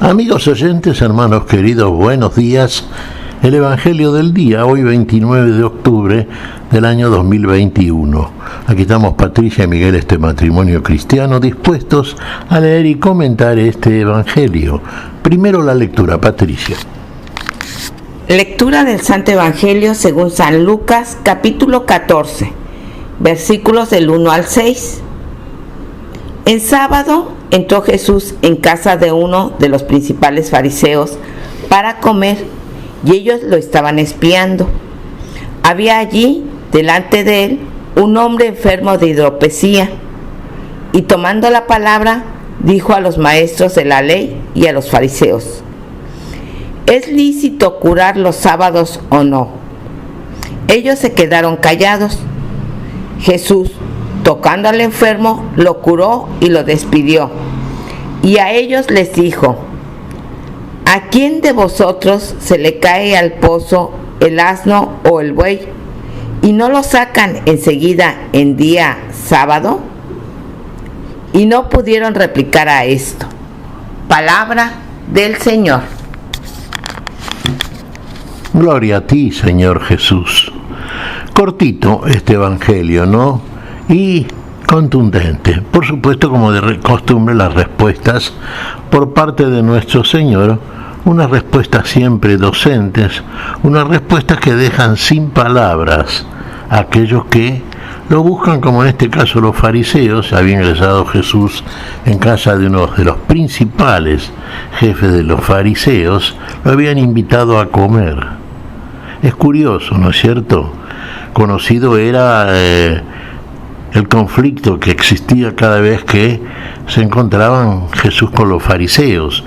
Amigos oyentes, hermanos queridos, buenos días. El Evangelio del día, hoy 29 de octubre del año 2021. Aquí estamos Patricia y Miguel, este matrimonio cristiano, dispuestos a leer y comentar este Evangelio. Primero la lectura, Patricia. Lectura del Santo Evangelio según San Lucas, capítulo 14, versículos del 1 al 6. En sábado entró Jesús en casa de uno de los principales fariseos para comer, y ellos lo estaban espiando. Había allí, delante de él, un hombre enfermo de hidropesía, y tomando la palabra, dijo a los maestros de la ley y a los fariseos: ¿es lícito curar los sábados o no? Ellos se quedaron callados. Jesús, tocando al enfermo, lo curó y lo despidió. Y a ellos les dijo: ¿a quién de vosotros se le cae al pozo el asno o el buey y no lo sacan enseguida en día sábado? Y no pudieron replicar a esto. Palabra del Señor. Gloria a ti, Señor Jesús. Cortito este Evangelio, ¿no? Y contundente. Por supuesto, como de costumbre, las respuestas por parte de nuestro Señor, unas respuestas siempre docentes, unas respuestas que dejan sin palabras a aquellos que lo buscan, como en este caso los fariseos. Había ingresado Jesús en casa de uno de los principales jefes de los fariseos, lo habían invitado a comer. Es curioso, ¿no es cierto? Conocido era el conflicto que existía cada vez que se encontraban Jesús con los fariseos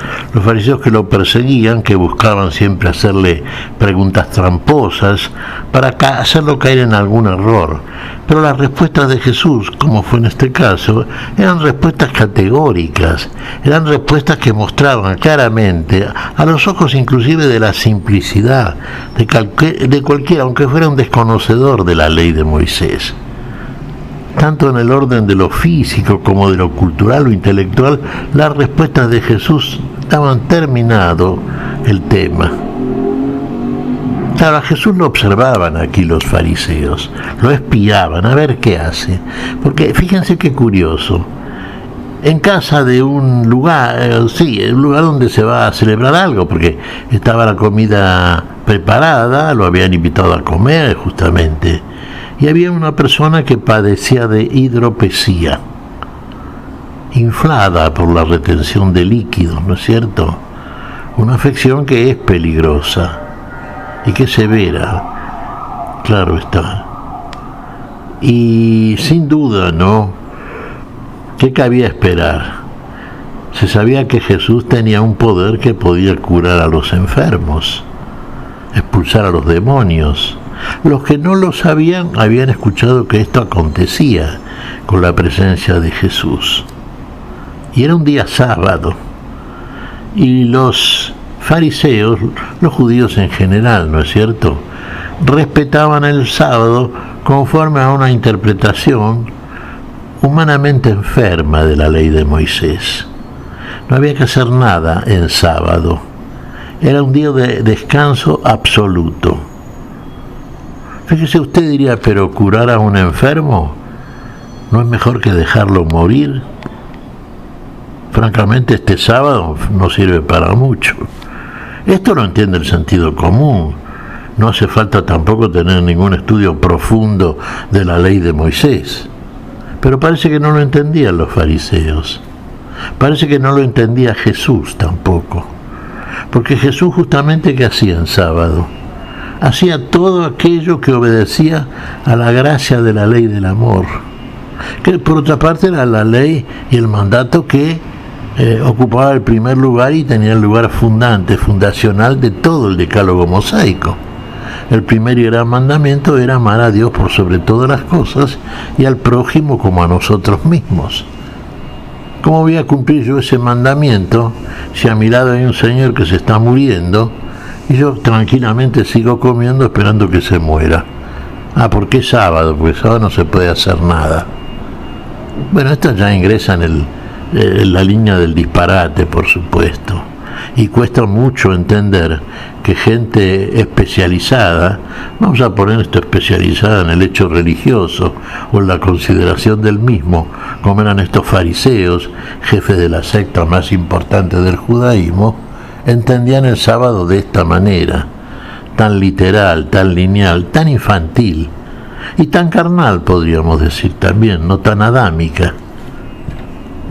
que lo perseguían, que buscaban siempre hacerle preguntas tramposas para hacerlo caer en algún error. Pero las respuestas de Jesús, como fue en este caso, eran respuestas categóricas, eran respuestas que mostraban claramente, a los ojos inclusive de la simplicidad de cualquiera, aunque fuera un desconocedor de la ley de Moisés. Tanto en el orden de lo físico como de lo cultural o intelectual, las respuestas de Jesús daban terminado el tema. Claro, a Jesús lo observaban aquí los fariseos, lo espiaban a ver qué hace. Porque fíjense qué curioso, en casa de un lugar, un lugar donde se va a celebrar algo, porque estaba la comida preparada, lo habían invitado a comer justamente. Y había una persona que padecía de hidropesía, inflada por la retención de líquidos, ¿no es cierto? Una afección que es peligrosa y que es severa, claro está. Y sin duda, ¿no? ¿Qué cabía esperar? Se sabía que Jesús tenía un poder que podía curar a los enfermos, expulsar a los demonios. Los que no lo sabían habían escuchado que esto acontecía con la presencia de Jesús. Y era un día sábado. Y los fariseos, los judíos en general, ¿no es cierto?, respetaban el sábado conforme a una interpretación humanamente enferma de la ley de Moisés. No había que hacer nada en sábado. Era un día de descanso absoluto. Fíjese, usted diría, pero curar a un enfermo, ¿no es mejor que dejarlo morir? Francamente, este sábado no sirve para mucho. Esto lo entiende el sentido común. No hace falta tampoco tener ningún estudio profundo de la ley de Moisés. Pero parece que no lo entendían los fariseos. Parece que no lo entendía Jesús tampoco. Porque Jesús justamente, ¿qué hacía en sábado? Hacía todo aquello que obedecía a la gracia de la ley del amor, que por otra parte era la ley y el mandato que ocupaba el primer lugar y tenía el lugar fundacional de todo el decálogo mosaico. El primer y gran mandamiento era amar a Dios por sobre todas las cosas y al prójimo como a nosotros mismos. ¿Cómo voy a cumplir yo ese mandamiento si a mi lado hay un señor que se está muriendo y yo tranquilamente sigo comiendo esperando que se muera? ¿Por qué sábado? Porque sábado no se puede hacer nada. Bueno, esto ya ingresa en la línea del disparate, por supuesto. Y cuesta mucho entender que gente especializada, vamos a poner esto especializada en el hecho religioso o en la consideración del mismo, como eran estos fariseos, jefes de la secta más importante del judaísmo, entendían el sábado de esta manera, tan literal, tan lineal, tan infantil y tan carnal, podríamos decir también, no tan adámica,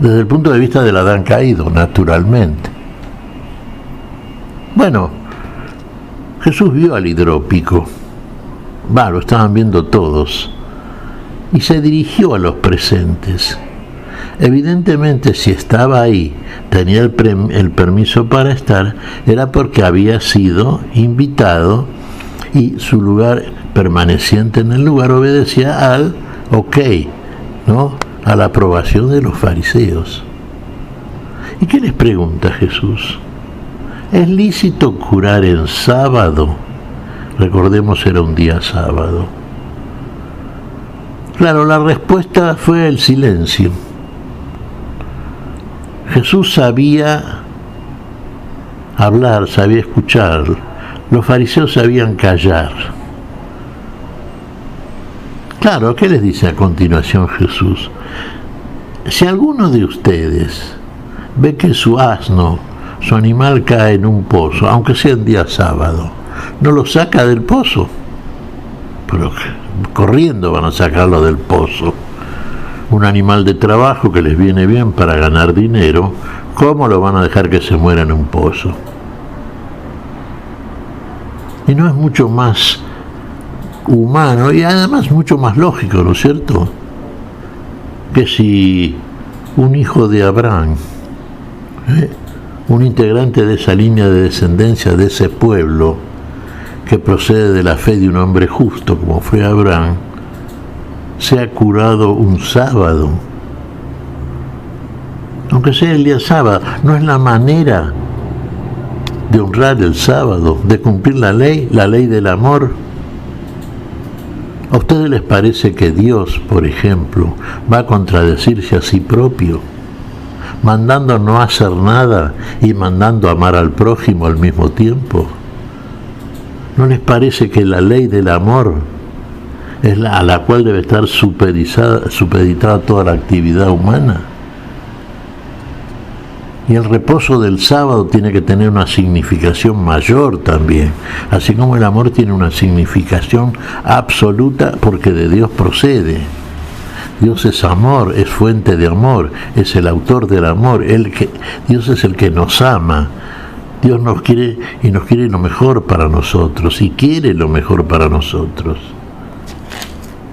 desde el punto de vista del Adán caído, naturalmente. Bueno, Jesús vio al hidrópico, lo estaban viendo todos, y se dirigió a los presentes. Evidentemente, si estaba ahí, tenía el permiso para estar, era porque había sido invitado y su lugar permaneciente en el lugar obedecía al ok, ¿no?, a la aprobación de los fariseos. ¿Y qué les pregunta Jesús? ¿Es lícito curar en sábado? Recordemos, era un día sábado. Claro, la respuesta fue el silencio. Jesús sabía hablar, sabía escuchar. Los fariseos sabían callar. Claro, ¿qué les dice a continuación Jesús? Si alguno de ustedes ve que su asno, su animal, cae en un pozo, aunque sea en día sábado, ¿no lo saca del pozo? Pero corriendo van a sacarlo del pozo. Un animal de trabajo que les viene bien para ganar dinero, ¿cómo lo van a dejar que se muera en un pozo? Y no es mucho más humano y además mucho más lógico, ¿no es cierto?, que si un hijo de Abraham, un integrante de esa línea de descendencia de ese pueblo que procede de la fe de un hombre justo como fue Abraham, sea curado un sábado, aunque sea el día sábado, no es la manera de honrar el sábado, de cumplir la ley del amor. ¿A ustedes les parece que Dios, por ejemplo, va a contradecirse a sí propio, mandando no hacer nada y mandando amar al prójimo al mismo tiempo? ¿No les parece que la ley del amor es a la cual debe estar supeditada toda la actividad humana? Y el reposo del sábado tiene que tener una significación mayor también, así como el amor tiene una significación absoluta porque de Dios procede. Dios es amor, es fuente de amor, es el autor del amor, Dios es el que nos ama. Dios nos quiere y nos quiere lo mejor para nosotros y quiere lo mejor para nosotros.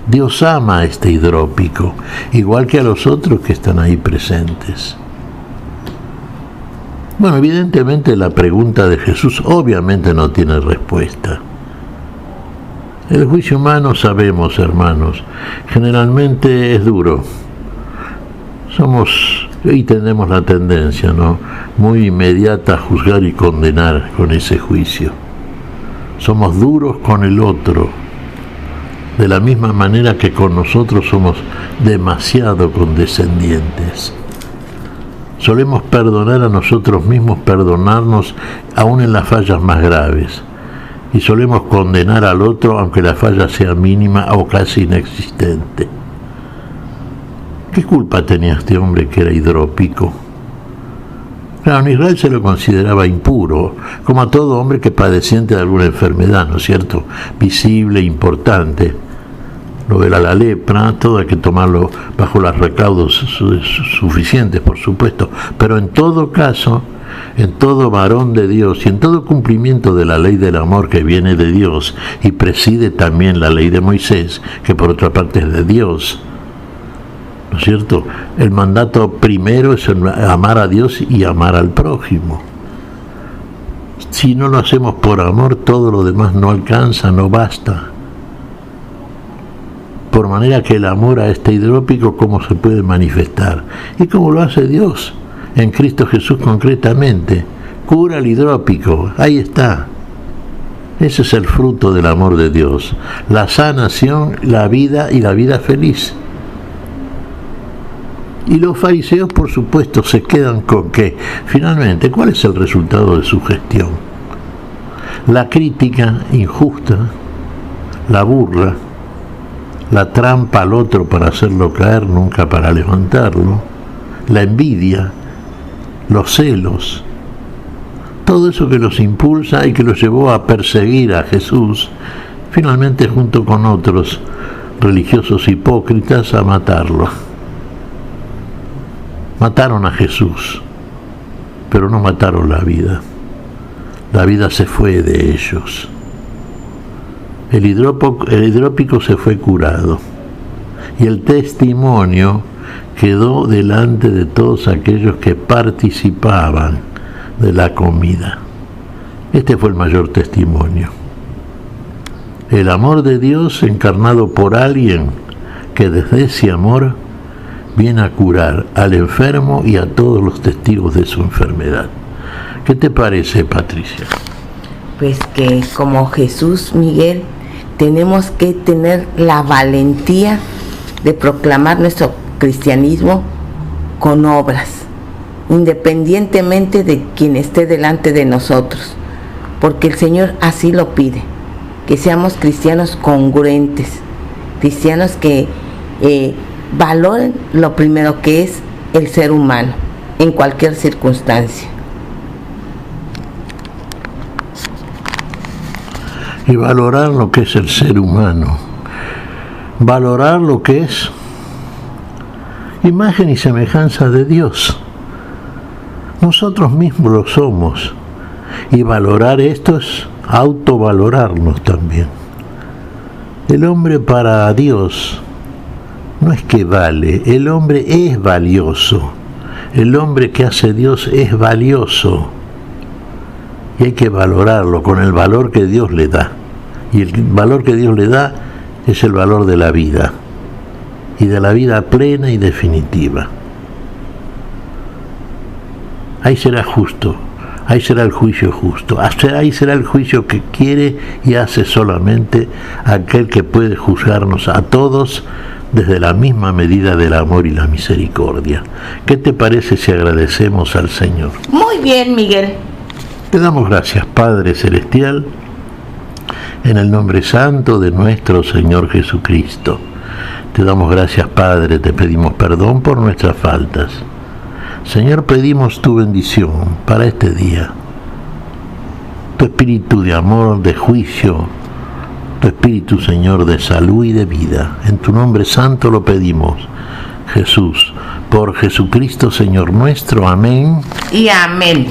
Dios ama a este hidrópico, igual que a los otros que están ahí presentes. Bueno, evidentemente la pregunta de Jesús obviamente no tiene respuesta. El juicio humano, sabemos, hermanos, generalmente es duro. Y tenemos la tendencia, ¿no?, muy inmediata a juzgar y condenar con ese juicio. Somos duros con el otro, de la misma manera que con nosotros somos demasiado condescendientes. Solemos perdonar a nosotros mismos, perdonarnos aún en las fallas más graves. Y solemos condenar al otro aunque la falla sea mínima o casi inexistente. ¿Qué culpa tenía este hombre que era hidrópico? Claro, en Israel se lo consideraba impuro, como a todo hombre que padeciente de alguna enfermedad, ¿no es cierto?, visible, importante. Lo era la lepra, todo hay que tomarlo bajo los recaudos suficientes, por supuesto, pero en todo caso, en todo varón de Dios y en todo cumplimiento de la ley del amor que viene de Dios y preside también la ley de Moisés, que por otra parte es de Dios, ¿no es cierto? El mandato primero es amar a Dios y amar al prójimo. Si no lo hacemos por amor, todo lo demás no alcanza, no basta. Por manera que el amor a este hidrópico, ¿cómo se puede manifestar? ¿Y cómo lo hace Dios? En Cristo Jesús concretamente. Cura al hidrópico, ahí está. Ese es el fruto del amor de Dios. La sanación, la vida y la vida feliz. Y los fariseos, por supuesto, se quedan con que, finalmente, ¿cuál es el resultado de su gestión? La crítica injusta, la burla, la trampa al otro para hacerlo caer, nunca para levantarlo, la envidia, los celos, todo eso que los impulsa y que los llevó a perseguir a Jesús, finalmente junto con otros religiosos hipócritas a matarlo. Mataron a Jesús, pero no mataron la vida. La vida se fue de ellos. El hidrópico se fue curado y el testimonio quedó delante de todos aquellos que participaban de la comida. Este fue el mayor testimonio. El amor de Dios encarnado por alguien que desde ese amor viene a curar al enfermo y a todos los testigos de su enfermedad. ¿Qué te parece, Patricia? Pues que como Jesús, Miguel, tenemos que tener la valentía de proclamar nuestro cristianismo con obras, independientemente de quien esté delante de nosotros, porque el Señor así lo pide, que seamos cristianos congruentes, cristianos que valoren lo primero que es el ser humano, en cualquier circunstancia. Y valorar lo que es el ser humano, valorar lo que es imagen y semejanza de Dios. Nosotros mismos lo somos, y valorar esto es autovalorarnos también. El hombre para Dios no es que vale, el hombre es valioso, el hombre que hace Dios es valioso, y hay que valorarlo con el valor que Dios le da. Y el valor que Dios le da es el valor de la vida, y de la vida plena y definitiva. Ahí será justo, ahí será el juicio justo, ahí será el juicio que quiere y hace solamente aquel que puede juzgarnos a todos desde la misma medida del amor y la misericordia. ¿Qué te parece si agradecemos al Señor? Muy bien, Miguel. Te damos gracias, Padre Celestial, en el nombre santo de nuestro Señor Jesucristo. Te damos gracias, Padre, te pedimos perdón por nuestras faltas. Señor, pedimos tu bendición para este día, tu espíritu de amor, de juicio, tu espíritu, Señor, de salud y de vida. En tu nombre santo lo pedimos, Jesús, por Jesucristo, Señor nuestro. Amén. Y amén.